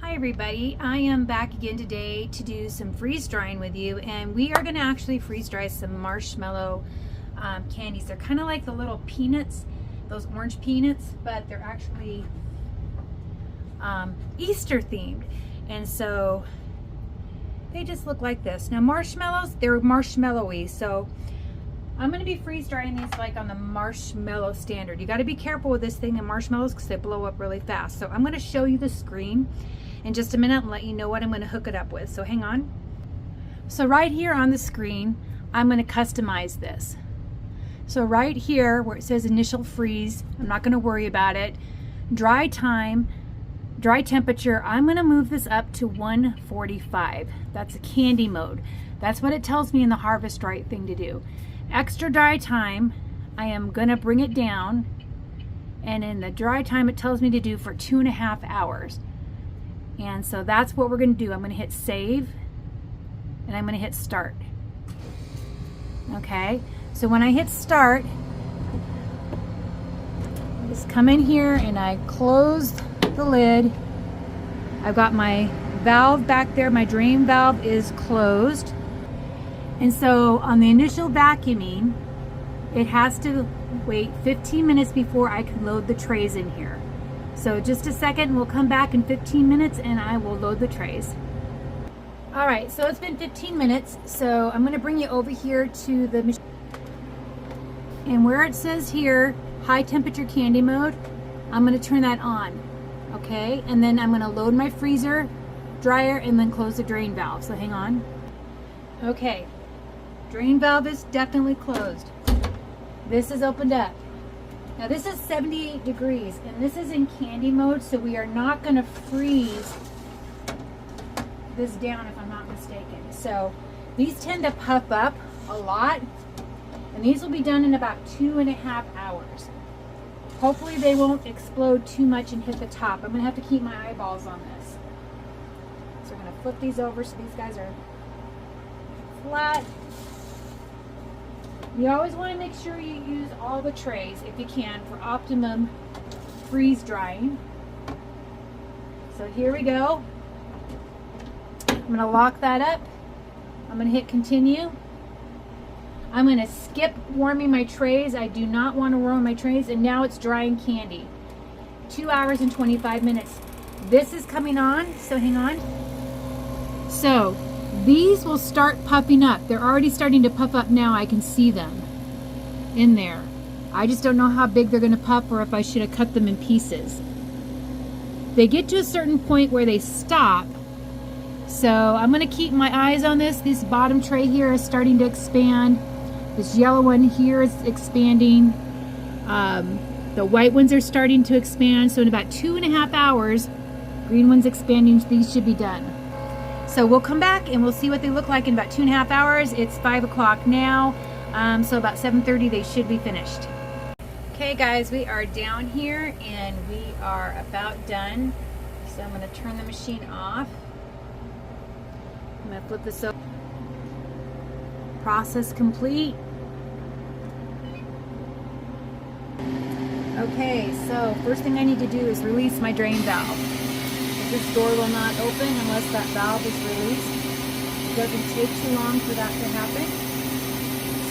Hi everybody, I am back again today to do some freeze drying with you, and we are going to actually freeze dry some marshmallow candies. They're kind of like the little peanuts, those orange peanuts, but they're actually Easter themed, and so they just look like this. Now marshmallows, they're marshmallowy, so I'm going to be freeze drying these like on the marshmallow standard. You got to be careful with this thing and marshmallows because they blow up really fast. So I'm going to show you the screen in just a minute and let you know what I'm going to hook it up with. So hang on. So right here on the screen, I'm going to customize this. So right here where it says initial freeze, I'm not going to worry about it. Dry time, dry temperature, I'm going to move this up to 145. That's a candy mode. That's what it tells me in the Harvest Right thing to do. Extra dry time, I am going to bring it down, and in the dry time it tells me to do for 2.5 hours. And so that's what we're going to do. I'm going to hit save and I'm going to hit start. Okay, so when I hit start, I just come in here and I close the lid. I've got my valve back there, my drain valve is closed. And so on the initial vacuuming, it has to wait 15 minutes before I can load the trays in here. So just a second, we'll come back in 15 minutes and I will load the trays. All right, so it's been 15 minutes. So I'm gonna bring you over here to the machine. And where it says here, high temperature candy mode, I'm gonna turn that on, okay? And then I'm gonna load my freezer, dryer, and then close the drain valve, so hang on. Okay, drain valve is definitely closed. This is opened up. Now this is 78 degrees and this is in candy mode, so we are not going to freeze this down if I'm not mistaken. So these tend to puff up a lot, and these will be done in about 2.5 hours. Hopefully they won't explode too much and hit the top. I'm going to have to keep my eyeballs on this. So we're going to flip these over so these guys are flat. You always want to make sure you use all the trays if you can for optimum freeze drying. So here we go. I'm going to lock that up. I'm going to hit continue. I'm going to skip warming my trays. I do not want to warm my trays, and now it's drying candy. 2 hours and 25 minutes. This is coming on, so hang on. So these will start puffing up. They're already starting to puff up now. I can see them in there. I just don't know how big they're going to puff or if I should have cut them in pieces. They get to a certain point where they stop. So I'm going to keep my eyes on this. This bottom tray here is starting to expand. This yellow one here is expanding. The white ones are starting to expand. So in about 2.5 hours, green ones expanding, these should be done. So we'll come back and we'll see what they look like in about 2.5 hours. It's 5 o'clock now, so about 7:30 they should be finished. Okay guys, we are down here and we are about done. So I'm going to turn the machine off. I'm going to flip this over. Process complete. Okay, so first thing I need to do is release my drain valve. This door will not open unless that valve is released. It doesn't take too long for that to happen.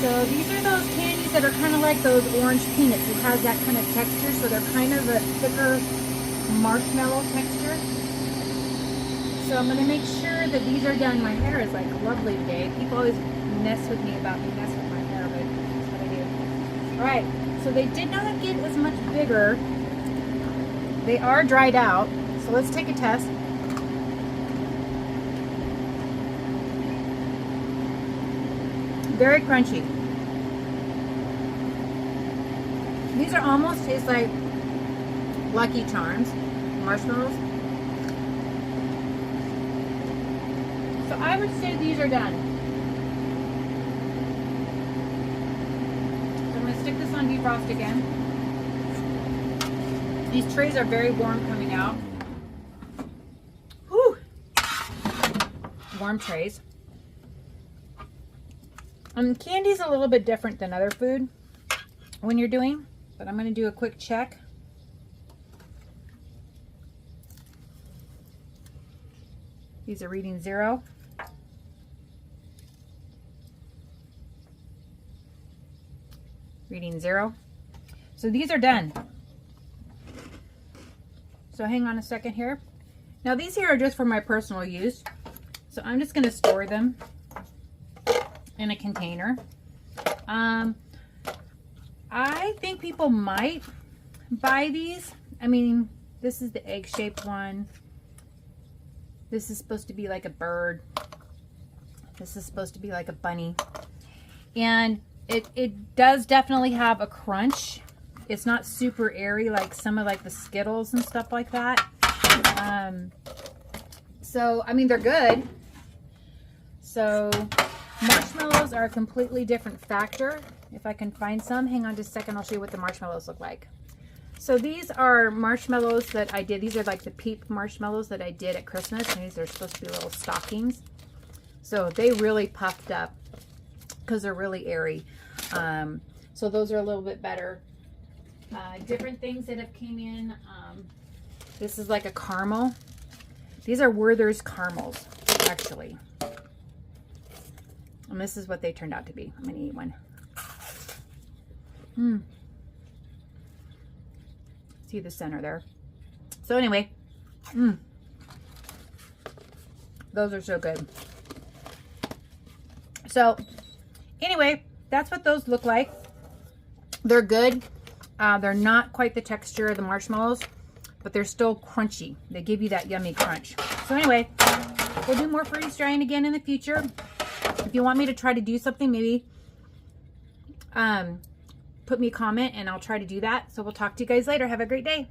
So these are those candies that are kind of like those orange peanuts. It has that kind of texture, so they're kind of a thicker marshmallow texture. So I'm going to make sure that these are done. My hair is like lovely today. People always mess with me about me messing with my hair, but that's what I do. Alright, so they did not get as much bigger. They are dried out. So let's take a test. Very crunchy. These are almost taste like Lucky Charms marshmallows. So I would say these are done. So I'm going to stick this on defrost again. These trays are very warm coming out. Warm trays. Candy's a little bit different than other food when you're doing, but I'm going to do a quick check. These are reading 0. Reading 0. So these are done. So hang on a second here. Now these here are just for my personal use. So I'm just going to store them in a container. I think people might buy these. I mean, this is the egg-shaped one. This is supposed to be like a bird. This is supposed to be like a bunny. And it does definitely have a crunch. It's not super airy like some of like the Skittles and stuff like that. So, I mean, they're good. So, marshmallows are a completely different factor. If I can find some, hang on just a second, I'll show you what the marshmallows look like. So these are marshmallows that I did. These are like the Peep marshmallows that I did at Christmas. And these are supposed to be little stockings. So they really puffed up because they're really airy. So those are a little bit better. Different things that have came in. This is like a caramel. These are Werther's caramels, actually. And this is what they turned out to be. I'm going to eat one. See the center there. So anyway, those are so good. So anyway, that's what those look like. They're good. They're not quite the texture of the marshmallows, but they're still crunchy. They give you that yummy crunch. So anyway, we'll do more freeze drying again in the future. If you want me to try to do something, maybe put me a comment and I'll try to do that. So we'll talk to you guys later. Have a great day.